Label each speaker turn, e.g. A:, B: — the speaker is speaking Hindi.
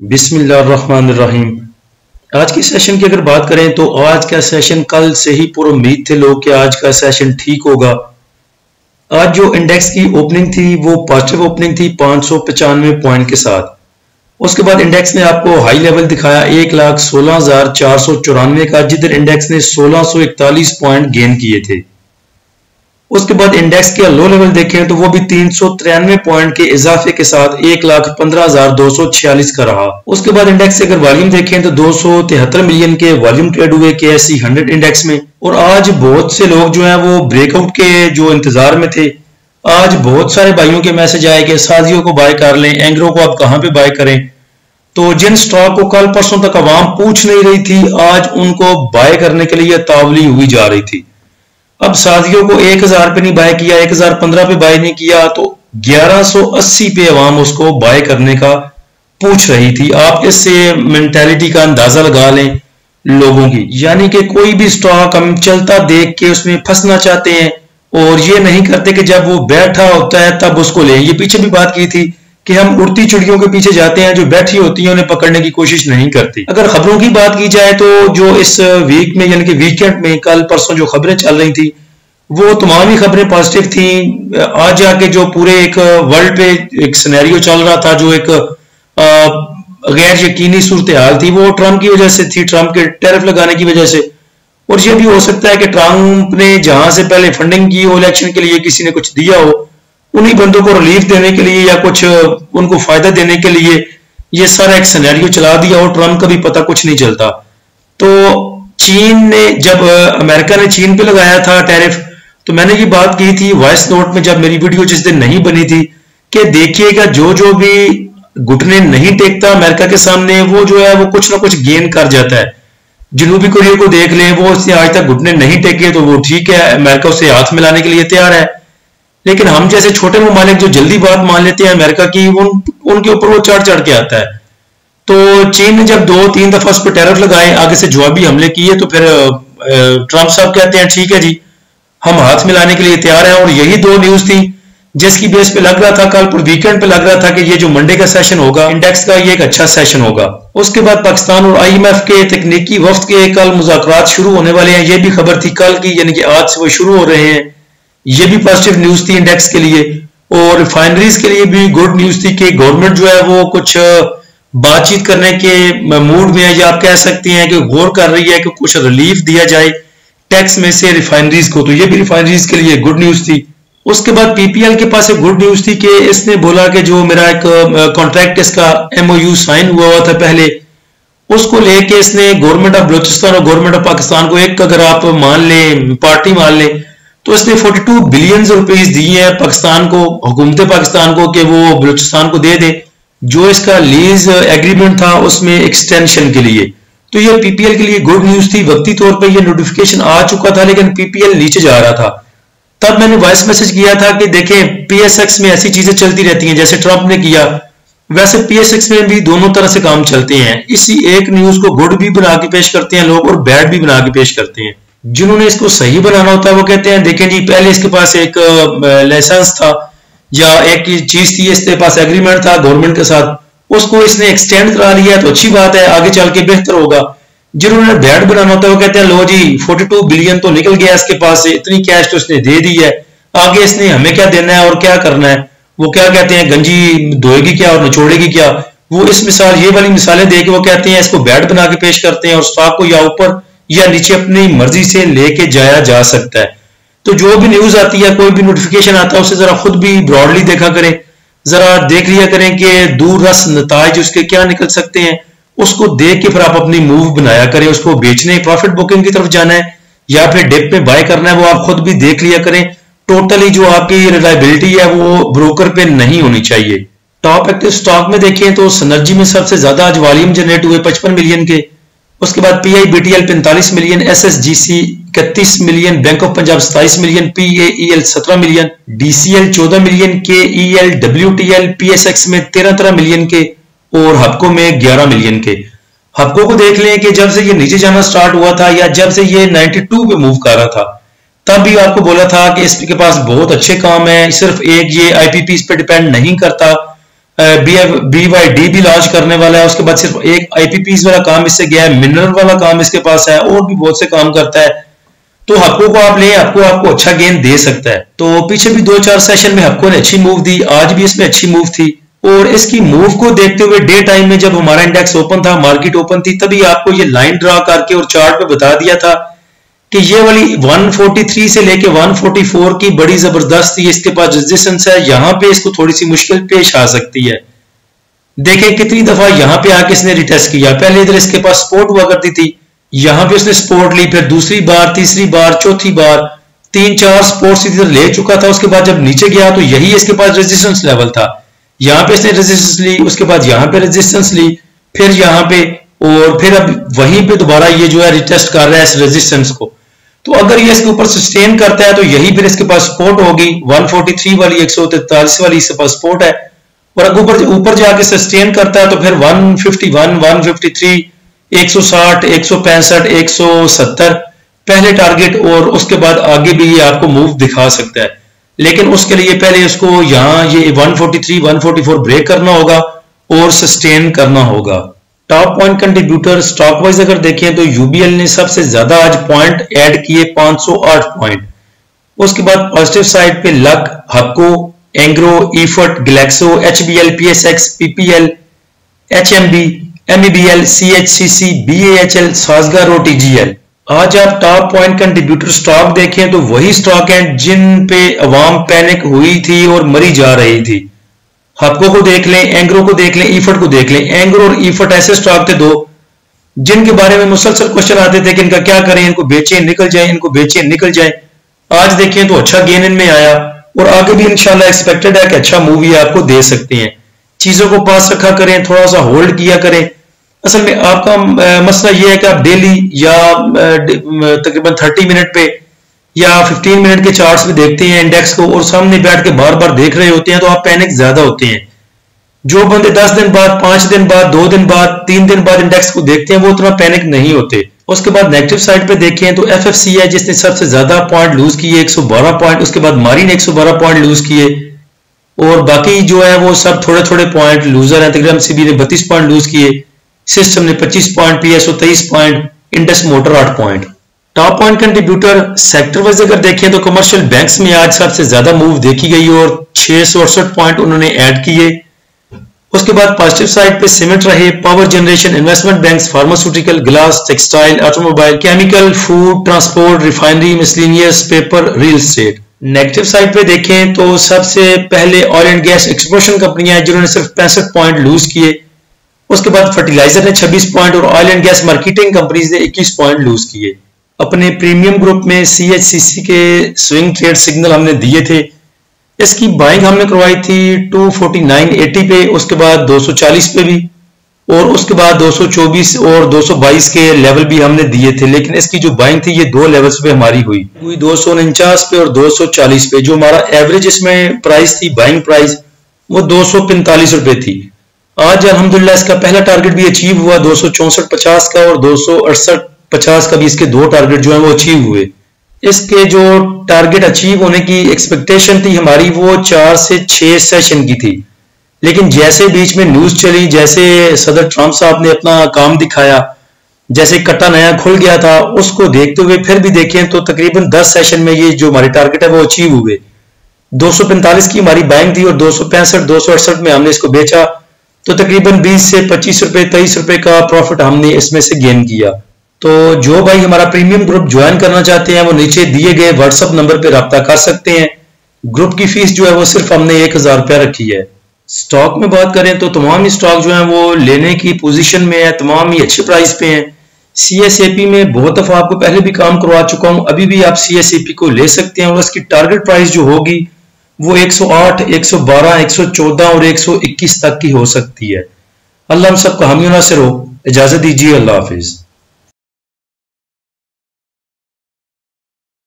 A: बिस्मिल्लाहिर्रहमानिर्रहीम। आज की सेशन की अगर बात करें तो आज का सेशन कल से ही पूरा उम्मीद थे लोग कि आज का सेशन ठीक होगा। आज जो इंडेक्स की ओपनिंग थी वो पॉजिटिव ओपनिंग थी 595 पॉइंट के साथ। उसके बाद इंडेक्स ने आपको हाई लेवल दिखाया 1,16,494 का, जिधर इंडेक्स ने 1641 पॉइंट गेन किए थे। उसके बाद इंडेक्स के लो लेवल देखें तो वो भी 393 पॉइंट के इजाफे के साथ 1,15,246 का रहा। उसके बाद इंडेक्स से अगर वॉल्यूम देखें तो 273 मिलियन के वॉल्यूम ट्रेड हुए KSE 100 इंडेक्स में। और आज बहुत से लोग जो हैं वो ब्रेकआउट के जो इंतजार में थे। आज बहुत सारे भाइयों के मैसेज आए कि साजियों को बाय कर लें, एंग्रो को आप कहां पे बाय करें। तो जिन स्टॉक को कल परसों तक आवाम पूछ नहीं रही थी, आज उनको बाय करने के लिए तावली हुई जा रही थी। अब सादियों को 1000 पे नहीं बाय किया, 1015 पे बाय नहीं किया, तो 1180 पे अवाम उसको बाय करने का पूछ रही थी। आप इससे मेंटालिटी का अंदाजा लगा लें लोगों की, यानी कि कोई भी स्टॉक हम चलता देख के उसमें फंसना चाहते हैं और ये नहीं करते कि जब वो बैठा होता है तब उसको लें। ये पीछे भी बात की थी कि हम उड़ती चिड़ियों के पीछे जाते हैं, जो बैठी होती हैं उन्हें पकड़ने की कोशिश नहीं करती। अगर खबरों की बात की जाए तो जो इस वीक में यानी कि वीकेंड में कल परसों जो खबरें चल रही थी वो तमाम ही खबरें पॉजिटिव थी। आज जाके जो पूरे एक वर्ल्ड पे एक सिनेरियो चल रहा था, जो एक गैर यकीनी सूरत हाल थी, वो ट्रंप की वजह से थी, ट्रंप के टैरिफ लगाने की वजह से। और ये भी हो सकता है कि ट्रंप ने जहां से पहले फंडिंग की हो इलेक्शन के लिए, किसी ने कुछ दिया हो, उन्हीं बंदों को रिलीफ देने के लिए या कुछ उनको फायदा देने के लिए ये सारा एक सिनेरियो चला दिया हो। ट्रंप का भी पता कुछ नहीं चलता। तो चीन ने जब अमेरिका ने चीन पे लगाया था टैरिफ, तो मैंने ये बात की थी वॉइस नोट में जब मेरी वीडियो जिस दिन नहीं बनी थी कि देखिएगा जो भी घुटने नहीं टेकता अमेरिका के सामने, वो जो है वो कुछ ना कुछ गेन कर जाता है। जनूबी कोरिया को देख लें, वो उसने आज तक घुटने नहीं टेके, तो वो ठीक है, अमेरिका उससे हाथ मिलाने के लिए तैयार है। लेकिन हम जैसे छोटे ममालिक जो जल्दी बात मान लेते हैं अमेरिका की, उनके ऊपर वो चढ़ चढ़ के आता है। तो चीन ने जब 2-3 दफा उस पर टैरिफ लगाए, आगे से जवाबी हमले किए, तो फिर ट्रंप साहब कहते हैं ठीक है जी, हम हाथ मिलाने के लिए तैयार हैं। और यही दो न्यूज थी जिसकी बेस पे लग रहा था, कल पर वीकेंड पे लग रहा था कि ये जो मंडे का सेशन होगा इंडेक्स का, ये एक अच्छा सेशन होगा। उसके बाद पाकिस्तान और IMF के तकनीकी वफ्द के कल मुज़ाकरात शुरू होने वाले हैं, ये भी खबर थी कल की, यानी कि आज से वो शुरू हो रहे हैं। ये भी पॉजिटिव न्यूज थी इंडेक्स के लिए। और रिफाइनरीज के लिए भी गुड न्यूज थी कि गवर्नमेंट जो है वो कुछ बातचीत करने के मूड में है, या आप कह सकते हैं कि गौर कर रही है कि कुछ रिलीफ दिया जाए टैक्स में से रिफाइनरीज को। तो ये भी रिफाइनरीज के लिए गुड न्यूज थी। उसके बाद PPL के पास एक गुड न्यूज थी कि इसने बोला कि जो मेरा एक कॉन्ट्रैक्ट इसका MOU साइन हुआ था पहले, उसको लेके इसने गवर्नमेंट ऑफ बलूचिस्तान और गवर्नमेंट ऑफ पाकिस्तान को एक अगर आप मान लें पार्टी मान लें, तो इसने 42 बिलियन रुपीस दिए हैं पाकिस्तान को, हुकूमत पाकिस्तान को, कि वो बलूचिस्तान को दे दे जो इसका लीज एग्रीमेंट था उसमें एक्सटेंशन के लिए। तो ये PPL के लिए गुड न्यूज थी। वक्ती तौर पर ये नोटिफिकेशन आ चुका था लेकिन PPL नीचे जा रहा था। तब मैंने वॉइस मैसेज किया था कि देखें PSX में ऐसी चीजें चलती रहती हैं, जैसे ट्रंप ने किया वैसे PSX में भी दोनों तरह से काम चलते हैं। इसी एक न्यूज को गुड भी बना के पेश करते हैं लोग और बैड भी बना के पेश करते हैं। जिन्होंने इसको सही बनाना होता है वो कहते हैं देखें जी, पहले इसके पास एक लाइसेंस था या एक चीज थी, इसके पास एग्रीमेंट था गवर्नमेंट के साथ, उसको इसने एक्सटेंड करा लिया तो अच्छी बात है, आगे चल के बेहतर होगा। जिन्होंने बैड बनाना होता है वो कहते हैं लो जी 42 बिलियन तो निकल गया इसके पास से, इतनी कैश तो इसने दे दी है, आगे इसने हमें क्या देना है और क्या करना है। वो क्या कहते हैं, गंजी धोएगी क्या और निचोड़ेगी क्या। वो इस मिसाल ये वाली मिसालें दे के वो कहते हैं इसको बैड बना के पेश करते हैं और स्टॉक को या ऊपर या नीचे अपनी मर्जी से लेके जाया जा सकता है। तो जो भी न्यूज आती है, कोई भी नोटिफिकेशन आता है, उसे जरा खुद भी ब्रॉडली देखा करें, जरा देख लिया करें कि दूर रस नताज उसके क्या निकल सकते हैं। उसको देख के फिर आप अपनी मूव बनाया करें। उसको बेचने प्रॉफिट बुकिंग की तरफ जाना है या फिर डिप में बाय करना है, वो आप खुद भी देख लिया करें। टोटली जो आपकी रिलायबिलिटी है वो ब्रोकर पे नहीं होनी चाहिए। टॉप एक्टिव स्टॉक में देखें तो सिनर्जी में सबसे ज्यादा आज वॉल्यूम जनरेट हुए 55 मिलियन के। उसके बाद PIBTL 45 million, SSGC 31 million, bank of Punjab 27 million, PAEL 17 million, DCL 14 million, KEL, WTL, PSX में 13 मिलियन के और हबको में 11 मिलियन के। हबको को देख लें कि जब से ये नीचे जाना स्टार्ट हुआ था या जब से ये 92 पे मूव कर रहा था, तब भी आपको बोला था कि इसके पास बहुत अच्छे काम है, सिर्फ एक ये IPP इस पे डिपेंड नहीं करता। BYD भी लॉन्च करने वाला है। उसके बाद सिर्फ एक IPPs वाला काम इससे गया है, मिनरल वाला काम इसके पास है, और भी बहुत से काम करता है। तो हक्को को आप लें, आपको अच्छा गेन दे सकता है। तो पीछे भी 2-4 सेशन में हक्को ने अच्छी मूव दी, आज भी इसमें अच्छी मूव थी। और इसकी मूव को देखते हुए डे टाइम में जब हमारा इंडेक्स ओपन था, मार्केट ओपन थी, तभी आपको ये लाइन ड्रा करके और चार्ट पे बता दिया था कि ये वाली 143 से लेके 144 की बड़ी जबरदस्त थी, इसके पास रेजिस्टेंस है, यहां पे इसको थोड़ी सी मुश्किल पेश आ सकती है। देखें कितनी दफा यहां पे आके इसने रिटेस्ट किया। पहले इधर इसके पास सपोर्ट हुआ करती थी, यहां पे उसने सपोर्ट ली, फिर दूसरी बार, तीसरी बार, चौथी बार, 3-4 सपोर्ट्स इधर ले चुका था। उसके बाद जब नीचे गया तो यही इसके पास रेजिस्टेंस लेवल था, यहां पे इसने रेजिस्टेंस ली, उसके बाद यहां पे रेजिस्टेंस ली, फिर यहां पे, और फिर अब वहीं पे दोबारा ये जो है रिटेस्ट कर रहा है इस रेजिस्टेंस को। तो अगर ये इसके ऊपर सस्टेन करता है तो यही फिर इसके पास सपोर्ट होगी, 143 वाली, 143 वाली इसके पास सपोर्ट है। और अगर ऊपर जाके सस्टेन करता है तो फिर 151, 153, 160, 165, 170 पहले टारगेट, और उसके बाद आगे भी ये आपको मूव दिखा सकता है। लेकिन उसके लिए पहले इसको यहाँ ये 143, 144 ब्रेक करना होगा और सस्टेन करना होगा। Top point contributor stock wise अगर देखें तो यूबीएल ने सबसे ज्यादा आज पॉइंट ऐड किए, 508 पॉइंट। उसके बाद पॉजिटिव साइड पे Luck, Hubco, Engro, EFERT, Glaxo, HBL, PSX, PPL, HMB, MEBL, CHCC, BAHL, Sazgar और TGL। आज आप टॉप पॉइंट कंट्रीब्यूटर स्टॉक देखें तो वही स्टॉक हैं जिन पे अवाम पैनिक हुई थी और मरी जा रही थी। हक्को को देख लें, एंग्रो को देख लें, ईफट को देख लें। एंग्रो और ईफट ऐसे स्टॉक थे दो जिनके बारे में मुसलसल क्वेश्चन आते थे कि इनका क्या करें, इनको बेचें निकल जाए, इनको बेचें निकल जाए। आज देखें तो अच्छा गेन इनमें आया, और आगे भी इंशाल्लाह एक्सपेक्टेड है कि अच्छा मूव ये आपको दे सकते हैं। चीजों को पास रखा करें, थोड़ा सा होल्ड किया करें। असल में आपका मसला ये है कि आप डेली या तकरीबन 30 मिनट पे या 15 मिनट के चार्ट्स पे देखते हैं इंडेक्स को, और सामने बैठ के बार बार देख रहे होते हैं, तो आप पैनिक ज्यादा होते हैं। जो बंदे 10 दिन बाद, 5 दिन बाद, 2 दिन बाद, 3 दिन बाद इंडेक्स को देखते हैं, वो उतना पैनिक नहीं होते। उसके बाद नेगेटिव साइड पे देखें तो FFC है जिसने सबसे ज्यादा पॉइंट लूज किए, 112 पॉइंट। उसके बाद मारी ने 112 पॉइंट लूज किए, और बाकी जो है वो सब थोड़े थोड़े पॉइंट लूजर है। तकरीबन MCB ने 32 पॉइंट लूज किए, सिस्टम ने 25 point, PSO 23 point, Indus motor 8 point. Top point contributor sector wise अगर देखें तो कमर्शियल बैंक्स में आज सबसे ज्यादा मूव देखी गई और 668 पॉइंट उन्होंने ऐड किए। उसके बाद पॉजिटिव साइड पे सीमेंट रहे, power generation, investment banks, pharmaceutical, glass, textile, automobile, chemical, food, transport, refinery, miscellaneous, paper, real estate. Negative side पे देखें तो सबसे पहले ऑयल एंड गैस एक्सप्लोरेशन कंपनियां जिन्होंने सिर्फ 65 पॉइंट लूज किए। उसके बाद फर्टिलाइजर ने 26 पॉइंट और oil and gas marketing companies ने 21 पॉइंट लूज किए। अपने प्रीमियम ग्रुप में CHCC के स्विंग ट्रेड सिग्नल हमने दिए थे, इसकी बाइंग हमने करवाई थी 249.80 पे, उसके बाद 240 पे भी, और उसके बाद 224 और 222 के लेवल भी हमने दिए थे। लेकिन इसकी जो बाइंग थी ये दो लेवल्स पे हमारी हुई 249 पे और 240 पे। जो हमारा एवरेज इसमें प्राइस थी, बाइंग प्राइस, वो 245 रुपए थी। आज अल्हम्दुलिल्लाह इसका पहला टारगेट भी अचीव हुआ 264.50 का, और 268.50 का भी इसके दो टारगेट जो है वो अचीव हुए। इसके जो टारगेट अचीव होने की एक्सपेक्टेशन थी हमारी वो 4 से 6 सेशन की थी, लेकिन जैसे बीच में न्यूज चली, जैसे सदर ट्रंप साहब ने अपना काम दिखाया, जैसे कट्टा नया खुल गया था, उसको देखते हुए फिर भी देखें तो तकरीबन 10 सेशन में ये जो हमारे टारगेट है वो अचीव हुए। 245 की हमारी बाइंग थी और 265, 268 में हमने इसको बेचा, तो तकरीबन 20 से 25 रुपए, 23 रुपए का प्रॉफिट हमने इसमें से गेन किया। तो जो भाई हमारा प्रीमियम ग्रुप ज्वाइन करना चाहते हैं वो नीचे दिए गए व्हाट्सएप नंबर पे राब्ता कर सकते हैं। ग्रुप की फीस जो है वो सिर्फ हमने 1000 रुपया रखी है। स्टॉक में बात करें तो तमाम ही स्टॉक जो है वो लेने की पोजीशन में है, तमाम ही अच्छे प्राइस पे हैं। CSAP में बहुत दफा आपको पहले भी काम करवा चुका हूं, अभी भी आप CSAP को ले सकते हैं, और उसकी टारगेट प्राइस जो होगी वो 108, 112, 114 और 121 तक की हो सकती है। अल्लाह हम सबका हामी नासिर हो। इजाजत दीजिए, अल्लाह हाफिज।